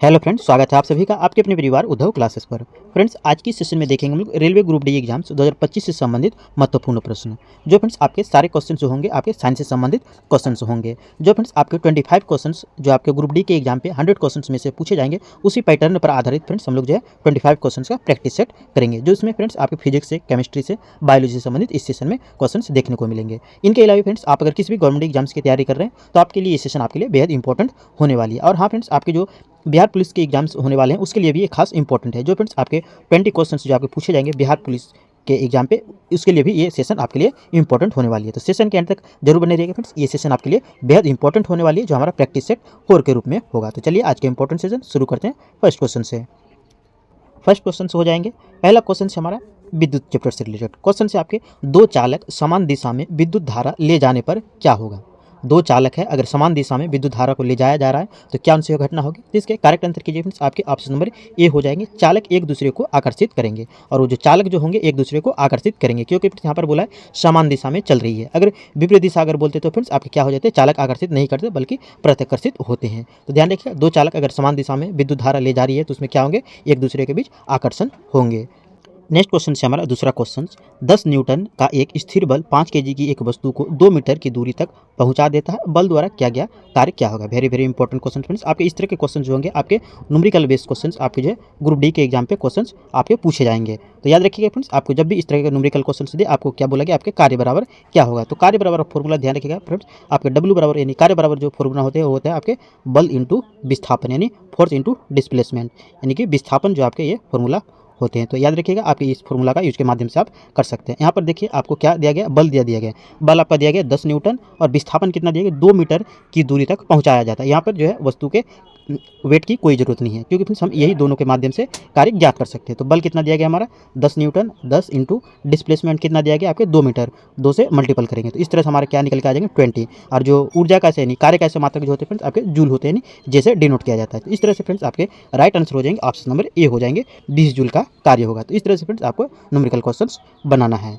Hello friends, स्वागत है आप सभी का आपके अपने परिवार उद्धव क्लासेस पर। फ्रेंड्स, आज की सेशन में देखेंगे हम लोग रेलवे ग्रुप डी एग्जाम्स 2025 से संबंधित महत्वपूर्ण प्रश्न। जो फ्रेंड्स आपके सारे क्वेश्चन जो होंगे आपके साइंस से संबंधित क्वेश्चन होंगे। जो फ्रेंड्स आपके 25 क्वेश्चन जो आपके ग्रुप डी के एग्जाम पे 100 क्वेश्चन में से पूछे जाएंगे, उसी पैटर्न पर आधारित फ्रेंड्स हम लोग जो है 25 क्वेश्चन का प्रैक्टिस सेट करेंगे। जो इसमें फ्रेंड्स आपके फिजिक्स से, केमिस्ट्री से, बायोलॉजी से संबंधित इस सेशन में क्वेश्चन देखने को मिलेंगे। इनके अलावा फ्रेंड्स आप अगर किसी भी गवर्नमेंट एग्जाम्स की तैयारी कर रहे हैं तो आपके लिए ये सेशन आपके लिए बेहद इंपॉर्टेंट होने वाली है। और हाँ फ्रेंड्स, आपके जो बिहार पुलिस के एग्जाम्स होने वाले हैं उसके लिए भी ये खास इंपॉर्टेंट है। जो फ्रेंड्स आपके 20 क्वेश्चंस जो आपके पूछे जाएंगे बिहार पुलिस के एग्जाम पे, उसके लिए भी ये सेशन आपके लिए इंपॉर्टेंट होने वाली है। तो सेशन के अंत तक जरूर बने रहिएगा फ्रेंड्स, ये सेशन आपके लिए बेहद इंपॉर्टेंट होने वाली है, जो हमारा प्रैक्टिस सेट 4 के रूप में होगा। तो चलिए आज के इंपॉर्टेंट सेशन शुरू करते हैं फर्स्ट क्वेश्चन से। फर्स्ट क्वेश्चन से हो जाएंगे। पहला क्वेश्चन से हमारा विद्युत चैप्टर से रिलेटेड क्वेश्चन से आपके दो चालक समान दिशा में विद्युत धारा ले जाने पर क्या होगा। दो चालक है, अगर समान दिशा में विद्युत धारा को ले जाया जा रहा है तो क्या उनसे घटना होगी। तो इसके करेक्ट आंसर कीजिए फ्रेंड्स, आपके ऑप्शन नंबर ए हो जाएंगे। चालक एक दूसरे को आकर्षित करेंगे, और वो जो चालक जो होंगे एक दूसरे को आकर्षित करेंगे, क्योंकि यहाँ पर बोला है समान दिशा में चल रही है। अगर विपरीत दिशा अगर बोलते तो फ्रेंड्स आपके क्या हो जाते हैं, चालक आकर्षित नहीं करते बल्कि प्रत्याकर्षित होते हैं। तो ध्यान रखिए, दो चालक अगर समान दिशा में विद्युत धारा ले जा रही है तो उसमें क्या होंगे, एक दूसरे के बीच आकर्षण होंगे। नेक्स्ट क्वेश्चन से हमारा दूसरा क्वेश्चन, 10 न्यूटन का एक स्थिर बल 5 केजी की एक वस्तु को 2 मीटर की दूरी तक पहुंचा देता है, बल द्वारा किया गया कार्य क्या होगा। Very very important question friends. आपके इस तरह के क्वेश्चन जो होंगे आपके न्यूमेरिकल बेस्ड क्वेश्चन आपके जो ग्रुप डी के एग्जाम पे क्वेश्चन आपके पूछे जाएंगे। तो याद रखिएगा फ्रेंड्स, आपको जब भी इस तरह के न्यूमेरिकल क्वेश्चन दे आपको क्या बोला गया, आपके कार्य बराबर क्या होगा। तो कार्य बराबर फॉर्मूला ध्यान रखिएगा फ्रेंड्स, आपके डब्ल्यू बराबर यानी कार्य बराबर जो फॉर्मूला होते हैं वो होता है आपके बल इंटू विस्थापन, यानी फोर्स इंटू डिस्प्लेसमेंट, यानी कि विस्थापन जो आपके ये फॉर्मूला होते हैं। तो याद रखिएगा, आपके इस फॉर्मूला का यूज के माध्यम से आप कर सकते हैं। यहाँ पर देखिए आपको क्या दिया गया, बल दिया गया। बल आपका दिया गया 10 न्यूटन और विस्थापन कितना दिया गया, 2 मीटर की दूरी तक पहुँचाया जाता है। यहाँ पर जो है वस्तु के वेट की कोई ज़रूरत नहीं है, क्योंकि फिर हम यही दोनों के माध्यम से कार्य ज्ञात कर सकते हैं। तो बल कितना दिया गया हमारा 10 न्यूटन, 10 इंटू डिस्प्लेसमेंट कितना दिया गया आपके 2 मीटर, 2 से मल्टीपल करेंगे तो इस तरह से हमारे क्या निकल के आ जाएंगे 20। और जो ऊर्जा कैसे यानी कार्य कैसे मात्रक जो होते हैं फ्रेंड्स आपके जूल होते हैं, यानी जैसे डिनोट किया जाता है। तो इस तरह से फ्रेंड्स आपके राइट आंसर हो जाएंगे ऑप्शन नंबर ए हो जाएंगे, 20 जूल का कार्य होगा। तो इस तरह से फ्रेंड्स आपको न्यूमेरिकल क्वेश्चन बनाना है।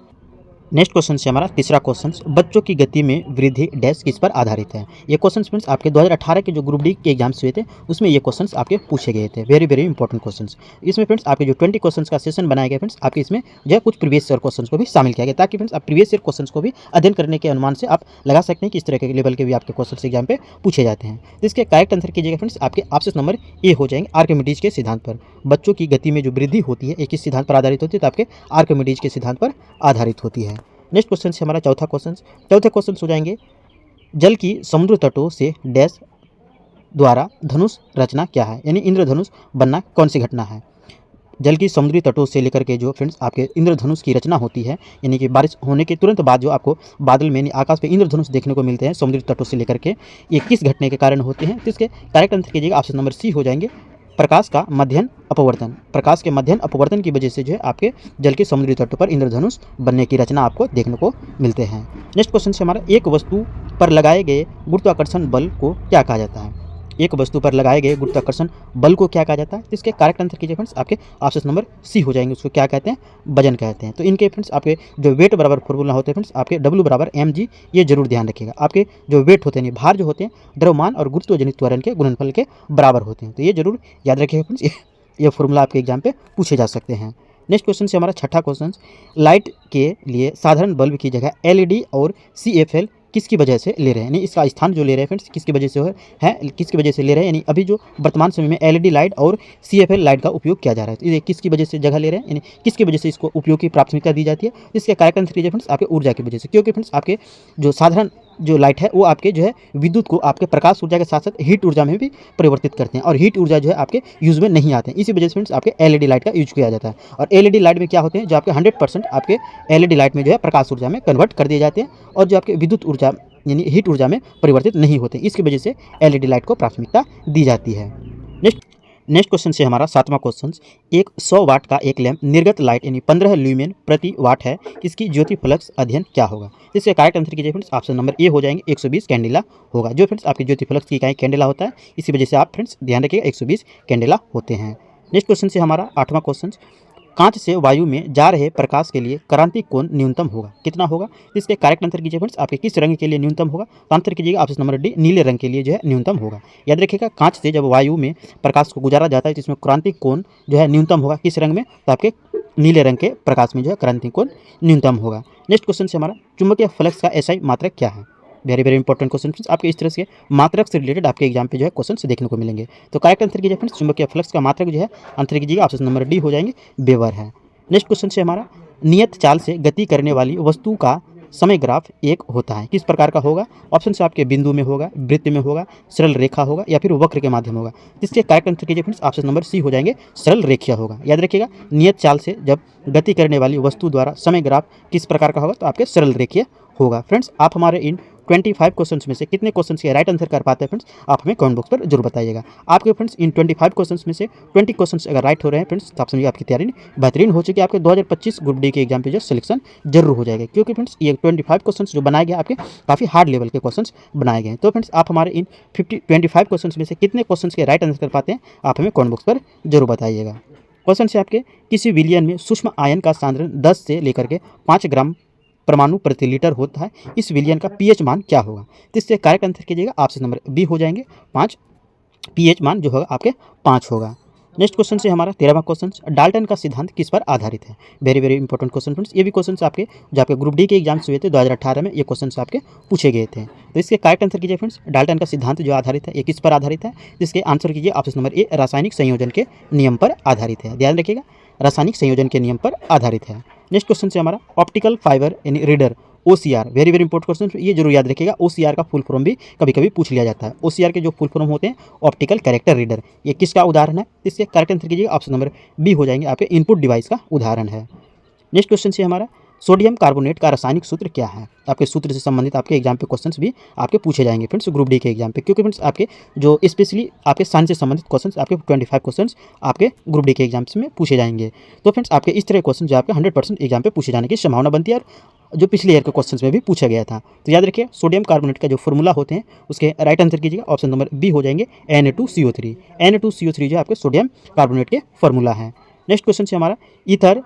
नेक्स्ट क्वेश्चन से हमारा तीसरा क्वेश्चन, बच्चों की गति में वृद्धि डैश किस पर आधारित है। ये क्वेश्चन फ्रेंड्स आपके 2018 के जो ग्रुप डी के एग्जाम्स हुए थे उसमें ये क्वेश्चंस आपके पूछे गए थे। Very very important questions. इसमें फ्रेंड्स आपके जो 20 क्वेश्चंस का सेशन बनाया गया फ्रेंड्स, आपके इसमें जो है कुछ प्रीवियस ईयर क्वेश्चंस को भी शामिल किया गया, ताकि फ्रेंड्स आप प्रीवियस ईयर क्वेश्चंस को भी अध्ययन करने के अनुमान से आप लगा सकते हैं कि इस तरह के लेवल के भी आपके क्वेश्चन एग्जाम पे पूछे जाते हैं। तो इसके करेक्ट आंसर कीजिएगा फ्रेंड्स, आपके ऑप्शन नंबर ए हो जाएंगे, आर्किमिडीज के सिद्धांत पर। बच्चों की गति में जो वृद्धि होती है एक किस सिद्धांत पर आधारित होती है, तो आपके आर्किमिडीज के सिद्धांत पर आधारित होती है। नेक्स्ट क्वेश्चन से हमारा चौथे क्वेश्चन हो जाएंगे, जल की समुद्र तटों से डैश द्वारा धनुष रचना क्या है, यानी इंद्रधनुष बनना कौन सी घटना है। जल की समुद्री तटों से लेकर के जो फ्रेंड्स आपके इंद्रधनुष की रचना होती है, यानी कि बारिश होने के तुरंत बाद जो आपको बादल में आकाश पे इंद्रधनुष देखने को मिलते हैं समुद्री तटों से लेकर के, ये किस घटने के कारण होते हैं। तो इसके करेक्ट आंसर कीजिएगा, ऑप्शन नंबर सी हो जाएंगे, प्रकाश का मध्यम अपवर्तन। प्रकाश के मध्यम अपवर्तन की वजह से जो है आपके जल के समुद्री तटों पर इंद्रधनुष बनने की रचना आपको देखने को मिलते हैं। नेक्स्ट क्वेश्चन से हमारा, एक वस्तु पर लगाए गए गुरुत्वाकर्षण बल को क्या कहा जाता है। एक वस्तु पर लगाए गए गुरुत्वाकर्षण बल को क्या कहा जाता है। तो इसके करेक्ट आंसर कीजिए फ्रेंड्स, आपके ऑप्शन नंबर सी हो जाएंगे, उसको क्या कहते हैं, वजन कहते हैं। तो इनके फ्रेंड्स आपके जो वेट बराबर फॉर्मूला होते हैं फ्रेंड्स आपके डब्ल्यू बराबर mg, ये जरूर ध्यान रखिएगा। आपके जो वेट होते हैं, भार जो होते हैं द्रव्यमान और गुरुत्वजनित त्वरण के गुणनफल के बराबर होते हैं। तो ये जरूर याद रखिएगा फ्रेंड्स, ये फॉर्मूला आपके एग्जाम पे पूछे जा सकते हैं। नेक्स्ट क्वेश्चन से हमारा छठा क्वेश्चन, लाइट के लिए साधारण बल्ब की जगह LED और CFL किसकी वजह से ले रहे हैं, यानी इसका स्थान जो ले रहे हैं फ्रेंड्स किसकी वजह से है, किसकी वजह से ले रहे हैं, यानी अभी जो वर्तमान समय में LED लाइट और CFL लाइट का उपयोग किया जा रहा है, तो ये किसकी वजह से जगह ले रहे हैं, यानी किसकी वजह से इसको उपयोग की प्राथमिकता दी जाती है। इसके करेक्ट आंसर कीजिए फ्रेंड्स, आपके ऊर्जा की वजह से, क्योंकि फ्रेंड्स आपके जो साधारण जो लाइट है वो आपके जो है विद्युत को आपके प्रकाश ऊर्जा के साथ साथ हीट ऊर्जा में भी परिवर्तित करते हैं, और हीट ऊर्जा जो है आपके यूज में नहीं आते हैं। इसी वजह से फ्रेंड्स आपके LED लाइट का यूज किया जाता है। और LED लाइट में क्या होते हैं, जो आपके 100% आपके LED लाइट में जो है प्रकाश ऊर्जा में कन्वर्ट कर दिए जाते हैं, और जो आपके विद्युत ऊर्जा यानी हीट ऊर्जा में परिवर्तित नहीं होते। इसकी वजह से LED लाइट को प्राथमिकता दी जाती है। नेक्स्ट क्वेश्चन से हमारा सातवां क्वेश्चन, एक 100 वाट का एक लैंप निर्गत लाइट यानी 15 ल्यूमेन प्रति वाट है, इसकी ज्योति फ्लक्स अध्ययन क्या होगा। इससे करेक्ट आंसर कीजिए फ्रेंड्स, ऑप्शन नंबर ए हो जाएंगे, 120 कैंडेला होगा। जो फ्रेंड्स आपकी ज्योति फ्लक्स की इकाई कैंडेला होता है, इसी वजह से आप फ्रेंड्स ध्यान रखिएगा 120 कैंडेला होते हैं। नेक्स्ट क्वेश्चन से हमारा आठवां क्वेश्चन, कांच से वायु में जा रहे प्रकाश के लिए क्रांतिक कोण न्यूनतम होगा, कितना होगा? इसके करेक्ट आंसर कीजिए फ्रेंड्स, आपके किस रंग के लिए न्यूनतम होगा? तो आंसर कीजिएगा ऑप्शन नंबर डी, नीले रंग के लिए जो है न्यूनतम होगा। याद रखिएगा, कांच से जब वायु में प्रकाश को गुजारा जाता है तो इसमें क्रांतिक कोण जो है न्यूनतम होगा, किस रंग में? तो आपके नीले रंग के प्रकाश में जो है क्रांतिक कोण न्यूनतम होगा। नेक्स्ट क्वेश्चन से हमारा, चुंबकीय फ्लक्स का एसआई मात्रक क्या है? Very very important question friends, आपके इस तरह से मात्रक से रिलेटेड आपके एग्जाम पे जो है क्वेश्चन देखने को मिलेंगे। तो करेक्ट आंसर कीजिए फ्रेंड्स, चुंबकीय फ्लक्स का मात्रक जो है आंसर कीजिएगा ऑप्शन नंबर डी हो जाएंगे, वेबर है। नेक्स्ट क्वेश्चन से हमारा, नियत चाल से गति करने वाली वस्तु का समय ग्राफ एक होता है, किस प्रकार का होगा? ऑप्शन से आपके बिंदु में होगा, वृत्त में होगा, सरल रेखा होगा या फिर वक्र के माध्यम होगा। इसके करेक्ट आंसर कीजिए फ्रेंड्स, ऑप्शन नंबर सी हो जाएंगे, सरल रेखीय होगा। याद रखिएगा, नियत चाल से जब गति करने वाली वस्तु द्वारा समय ग्राफ किस प्रकार का होगा? तो आपके सरल रेखीय होगा। फ्रेंड्स, आप हमारे इन 25 क्वेश्चंस में से कितने क्वेश्चंस के राइट आंसर कर पाते हैं फ्रेंड्स, आप हमें कमेंट बॉक्स पर जरूर बताइएगा। आपके फ्रेंड्स इन 25 क्वेश्चंस में से 20 क्वेश्चंस अगर राइट हो रहे हैं फ्रेंड्स, तो आप समझिए आपकी तैयारी बेहतरीन हो चुकी है। आपके 2025 ग्रुप डी के एग्जाम पे जो सिलेक्शन जरूर हो जाएगा, क्योंकि फ्रेंड्स ये 25 क्वेश्चंस जो बनाए गए आपके काफ़ी हार्ड लेवल के क्वेश्चंस बनाए गए हैं। तो फ्रेंड्स, आप हमारे इन 25 क्वेश्चंस में से कितने क्वेश्चंस के राइट आंसर कर पाते हैं, आप हमें कमेंट बॉक्स पर जरूर बताइएगा। क्वेश्चन से आपके, किसी विलयन में सूक्ष्म आयन का सांद्रण 10 से लेकर के 5 ग्राम परमाणु प्रति लीटर होता है, इस विलयन का पीएच मान क्या होगा? तो इससे करेक्ट आंसर कीजिएगा ऑप्शन नंबर बी हो जाएंगे 5, पीएच मान जो होगा आपके 5 होगा। नेक्स्ट क्वेश्चन से हमारा 13वां क्वेश्चन, डाल्टन का सिद्धांत किस पर आधारित है? Very very important question friends, ये भी क्वेश्चन आपके जो आपके ग्रुप डी के एग्जाम्स हुए थे 2018 में, ये क्वेश्चन आपके पूछे गए थे। तो इसके करेक्ट आंसर कीजिए फ्रेंड्स, डाल्टन का सिद्धांत जो आधारित है ये किस पर आधारित है? इसके आंसर कीजिए ऑप्शन नंबर ए, रासायनिक संयोजन के नियम पर आधारित है। ध्यान रखिएगा, रासायनिक संयोजन के नियम पर आधारित है। नेक्स्ट क्वेश्चन से हमारा, ऑप्टिकल फाइबर यानी reader OCR, very very important question, ये जरूर याद रखिएगा। OCR का फुल फॉर्म भी कभी कभी पूछ लिया जाता है। OCR के जो फुल फॉर्म होते हैं ऑप्टिकल कैरेक्टर रीडर, ये किसका उदाहरण है? इसके करेक्ट आंसर कीजिएगा ऑप्शन नंबर बी हो जाएंगे, आपके इनपुट डिवाइस का उदाहरण है। नेक्स्ट क्वेश्चन से हमारा, सोडियम कार्बोनेट का रासायनिक सूत्र क्या है? आपके सूत्र से संबंधित आपके एग्जाम पे क्वेश्चंस भी आपके पूछे जाएंगे फ्रेंड्स ग्रुप डी के एग्जाम पे, क्योंकि फ्रेंड्स आपके जो स्पेशली आपके साइंस से संबंधित क्वेश्चंस आपके 25 क्वेश्चंस आपके ग्रुप डी के एग्जाम्स में पूछे जाएंगे। तो फ्रेंड्स, आपके इस तरह क्वेश्चन जो आपके 100% एग्जाम पे पूछे जाने की संभावना बनती है, और जो पिछले ईयर के क्वेश्चंस में भी पूछा गया था। तो याद रखिए, सोडियम कार्बोनेट का जो फॉर्मूला होते हैं उसके राइट आंसर कीजिएगा ऑप्शन नंबर बी हो जाएंगे, Na2CO3। Na2CO3 जो आपके सोडियम कार्बोनेट के फॉर्मूला है। नेक्स्ट क्वेश्चन से हमारा, ईथर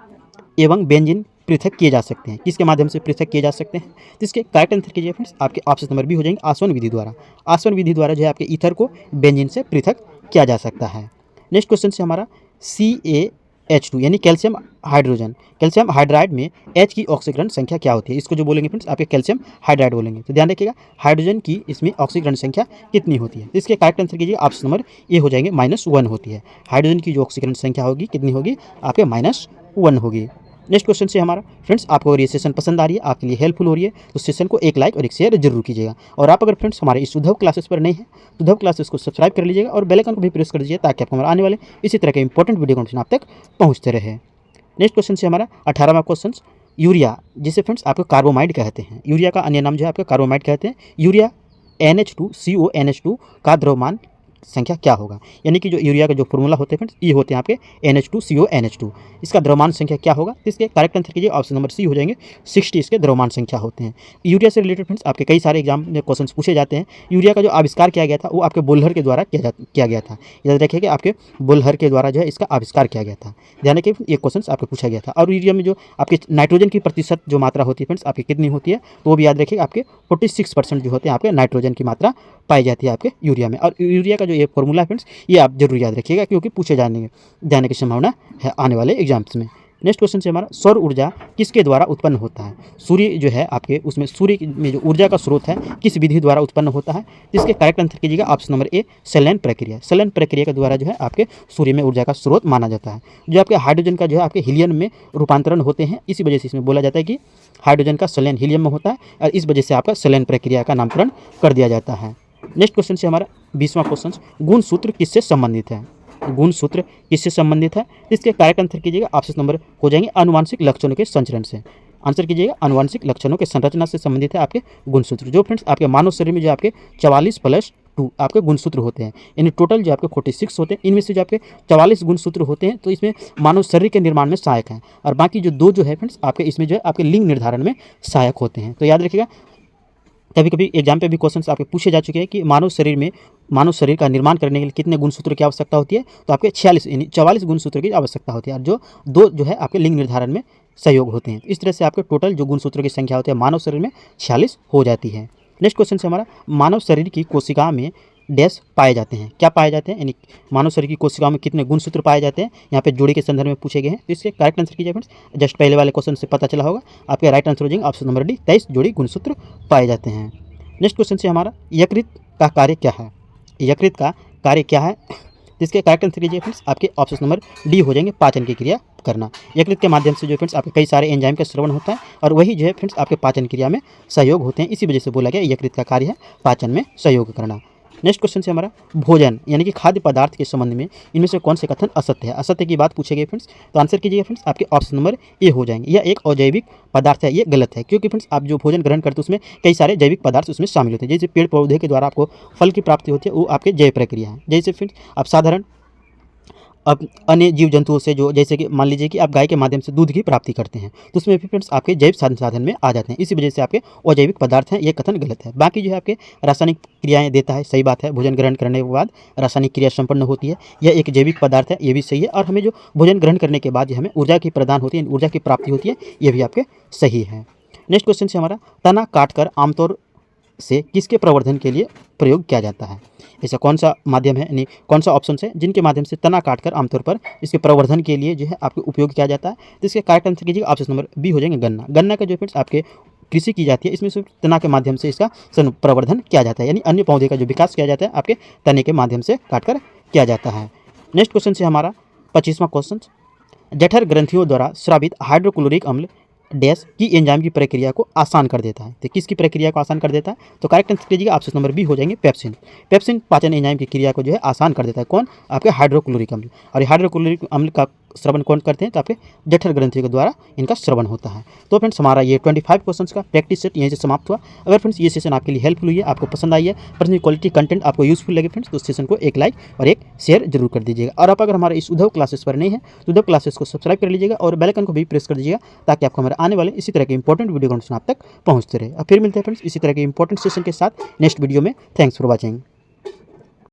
एवं बेंजीन पृथक किए जा सकते हैं, किसके माध्यम से पृथक किए जा सकते हैं? तो इसके करेक्ट आंसर कीजिए फ्रेंड्स, आपके ऑप्शन नंबर बी हो जाएंगे, आसवन विधि द्वारा। आसवन विधि द्वारा जो है आपके ईथर को बेंजीन से पृथक किया जा सकता है। नेक्स्ट क्वेश्चन से हमारा, CaH2 यानी कैल्शियम हाइड्रोजन, कैल्शियम हाइड्राइड में H की ऑक्सीकरण संख्या क्या होती है? इसको जो बोलेंगे फ्रेंड्स आपके कैल्शियम हाइड्राइड बोलेंगे। तो ध्यान रखिएगा, हाइड्रोजन की इसमें ऑक्सीकरण संख्या कितनी होती है? इसके करेक्ट आंसर कीजिए ऑप्शन नंबर ए हो जाएंगे, -1 होती है। हाइड्रोजन की जो ऑक्सीकरण संख्या होगी कितनी होगी? आपके -1 होगी। नेक्स्ट क्वेश्चन से हमारा, फ्रेंड्स आपको अगर ये सेशन पसंद आ रही है, आपके लिए हेल्पफुल हो रही है, तो सेशन को एक लाइक और एक शेयर जरूर कीजिएगा। और आप अगर फ्रेंड्स हमारे इस उद्धव क्लासेस पर नए हैं तो उद्धव क्लासेस को सब्सक्राइब कर लीजिएगा और बेल आइकन को भी प्रेस कर दीजिए, ताकि आपको हमारे आने वाले इसी तरह के इंपॉर्टेंट वीडियो नोटिफिकेशन आप तक पहुँचते रहे। नेक्स्ट क्वेश्चन से हमारा 18वां क्वेश्चन, यूरिया जिसे फ्रेंड्स आपको कार्बोमाइड कहते हैं, यूरिया का अन्य नाम जो है आपका कार्बोमाइड कहते हैं। यूरिया NH2CO NH2 का द्रव्यमान संख्या क्या होगा? यानी कि जो यूरिया का जो फॉर्मूला होते हैं फ्रेंड्स, ये होते हैं आपके NH2CO NH2, इसका द्रव्यमान संख्या क्या होगा? तो इसके करेक्ट आंसर कीजिए ऑप्शन नंबर सी हो जाएंगे, 60 इसके द्रव्यमान संख्या होते हैं। यूरिया से रिलेटेड फ्रेंड्स आपके कई सारे एग्जाम में क्वेश्चन पूछे जाते हैं। यूरिया का जो आविष्कार किया गया था वो आपके बोल्हर के द्वारा किया गया था। याद रखिएगा, आपके बोल्हर के द्वारा जो है इसका आविष्कार किया गया था। ध्यान रखिए, ये क्वेश्चन आपको पूछा गया था। और यूरिया में जो आपके नाइट्रोजन की प्रतिशत जो मात्रा होती है फ्रेंड्स आपकी कितनी होती है? तो वो भी याद रखिएगा, आपके 46% जो होते हैं आपके नाइट्रोजन की मात्रा पाई जाती है आपके यूरिया में। और यूरिया का जो ये फॉर्मूला है फ्रेंड्स, ये आप जरूर याद रखिएगा, क्योंकि पूछे जाने की संभावना है आने वाले एग्जाम्स में। नेक्स्ट क्वेश्चन से हमारा, सौर ऊर्जा किसके द्वारा उत्पन्न होता है? सूर्य जो है आपके, उसमें सूर्य में जो ऊर्जा का स्रोत है किस विधि द्वारा उत्पन्न होता है? इसके करेक्ट आंसर कीजिएगा ऑप्शन नंबर ए, संलयन प्रक्रिया। संलयन प्रक्रिया के द्वारा जो है आपके सूर्य में ऊर्जा का स्रोत माना जाता है। जो आपके हाइड्रोजन का जो है आपके हीलियम में रूपांतरण होते हैं, इसी वजह से इसमें बोला जाता है कि हाइड्रोजन का संलयन हीलियम में होता है, और इस वजह से आपका संलयन प्रक्रिया का नामकरण कर दिया जाता है। नेक्स्ट क्वेश्चन से हमारा 20वां क्वेश्चन, गुण सूत्र किससे संबंधित है? गुण सूत्र किससे संबंधित है? इसके करेक्ट आंसर कीजिएगा ऑप्शन नंबर हो जाएंगे, आनुवांशिक लक्षणों के संचरण से। आंसर कीजिएगा, आनुवांशिक लक्षणों के संरचना से संबंधित है आपके गुण सूत्र। जो फ्रेंड्स आपके मानव शरीर में जो आपके 44+2 आपके गुण सूत्र होते हैं, यानी टोटल जो आपके 46 होते हैं, इनमें से जो आपके 44 गुण सूत्र होते हैं, तो इसमें मानव शरीर के निर्माण में सहायक हैं, और बाकी जो 2 जो है फ्रेंड्स आपके इसमें जो है आपके लिंग निर्धारण में सहायक होते हैं। तो याद रखिएगा, कभी कभी एग्जाम पे भी क्वेश्चंस आपके पूछे जा चुके हैं कि मानव शरीर में मानव शरीर का निर्माण करने के लिए कितने गुणसूत्र की आवश्यकता होती है, तो आपके 46 यानी 44 गुणसूत्र की आवश्यकता होती है, और जो 2 जो है आपके लिंग निर्धारण में सहयोग होते हैं। इस तरह से आपके टोटल जो गुणसूत्रों की संख्या होती है मानव शरीर में 46 हो जाती है। नेक्स्ट क्वेश्चन से हमारा, मानव शरीर की कोशिका में डैश पाए जाते हैं, क्या पाए जाते हैं, यानी मानव शरीर की कोशिकाओं में कितने गुणसूत्र पाए जाते हैं, यहाँ पे जोड़ी के संदर्भ में पूछे गए हैं। तो इसके करेक्ट आंसर कीजिए फ्रेंड्स, जस्ट पहले वाले क्वेश्चन से पता चला होगा। आपके राइट आंसर हो जाएंगे ऑप्शन नंबर डी, 23 जोड़ी गुणसूत्र पाए जाते हैं। नेक्स्ट क्वेश्चन से हमारा, यकृत का कार्य क्या है, यकृत का कार्य क्या है, जिसके करेक्ट आंसर कीजिए फ्रेंड्स, आपके ऑप्शन नंबर डी हो जाएंगे, पाचन की क्रिया करना। यकृत के माध्यम से जो फ्रेंड्स आपके कई सारे एंजाइम का स्रवण होता है, और वही जो है फ्रेंड्स आपके पाचन क्रिया में सहयोग होते हैं। इसी वजह से बोला गया यकृत का कार्य है पाचन में सहयोग करना। नेक्स्ट क्वेश्चन से हमारा, भोजन यानी कि खाद्य पदार्थ के संबंध में इनमें से कौन से कथन असत्य है, असत्य की बात पूछे गए फ्रेंड्स, तो आंसर कीजिएगा फ्रेंड्स, आपके ऑप्शन नंबर ए हो जाएंगे। यह एक अजैविक पदार्थ है, ये गलत है, क्योंकि फ्रेंड्स आप जो भोजन ग्रहण करते हैं उसमें कई सारे जैविक पदार्थ उसमें शामिल होते हैं। जैसे पेड़ पौधे के द्वारा आपको फल की प्राप्ति होती है, वो आपके जैव प्रक्रिया है। जैसे फ्रेंड्स आप साधारण अब अन्य जीव जंतुओं से, जो जैसे कि मान लीजिए कि आप गाय के माध्यम से दूध की प्राप्ति करते हैं, तो उसमें भी फ्रेंड्स आपके जैव संसाधन में आ जाते हैं। इसी वजह से आपके अजैविक पदार्थ हैं, ये कथन गलत है। बाकी जो है आपके रासायनिक क्रियाएं देता है, सही बात है, भोजन ग्रहण करने के बाद रासायनिक क्रिया संपन्न होती है, यह एक जैविक पदार्थ है, ये भी सही है। और हमें जो भोजन ग्रहण करने के बाद जो हमें ऊर्जा की प्रदान होती है, ऊर्जा की प्राप्ति होती है, ये भी आपके सही है। नेक्स्ट क्वेश्चन से हमारा, तना काटकर आमतौर से किसके प्रवर्धन के लिए प्रयोग किया जाता है, ऐसा कौन सा माध्यम है, यानी कौन सा ऑप्शन है जिनके माध्यम से तना काटकर आमतौर पर इसके प्रवर्धन के लिए जो है आपके उपयोग किया जाता है। तो इसके करेक्ट आंसर कीजिएगा, ऑप्शन नंबर बी हो जाएंगे, गन्ना। गन्ना का जो फ्रेंड्स आपके कृषि की जाती है, इसमें सिर्फ तना के माध्यम से इसका प्रवर्धन किया जाता है, यानी अन्य पौधे का जो विकास किया जाता है आपके तने के माध्यम से काटकर किया जाता है। नेक्स्ट क्वेश्चन से हमारा 25वां क्वेश्चन, जठर ग्रंथियों द्वारा स्रावित हाइड्रोक्लोरिक अम्ल डैश की एंजाइम की प्रक्रिया को आसान कर देता है, तो किसकी प्रक्रिया को आसान कर देता है, तो करेक्ट आंसर कीजिएगा, ऑप्शन नंबर बी हो जाएंगे, पेप्सिन। पेप्सिन पाचन एंजाइम की क्रिया को जो है आसान कर देता है, कौन, आपके हाइड्रोक्लोरिक अम्ल। और हाइड्रोक्लोरिक अम्ल का श्रवण कौन करते हैं, तो आपके जठर ग्रंथि के द्वारा इनका श्रवण होता है। तो फ्रेंड्स हमारा ये 25 क्वेश्चंस का प्रैक्टिस सेट यहीं से समाप्त हुआ। अगर फ्रेंड्स ये सेशन आपके लिए हेल्पफुल हुई है, आपको पसंद आई है, पर्सनल क्वालिटी कंटेंट आपको यूजफुल लगे फ्रेंड्स, तो उस सेशन को एक लाइक और एक शेयर जरूर कर दीजिएगा। और आप अगर हमारे इस उद्धव क्लासेस पर नहीं है तो उद्धव क्लासेस को सब्सक्राइब कर लीजिएगा और बेल आइकन को भी प्रेस कर दीजिएगा, ताकि आपको हमारे आने वाले इसी तरह के इंपॉर्टेंट वीडियो आप तक पहुँचते रहे। अब फिर मिलते हैं फ्रेंड्स इसी तरह के इंपॉर्टेंट सेशन के साथ नेक्स्ट वीडियो में। Thanks for watching.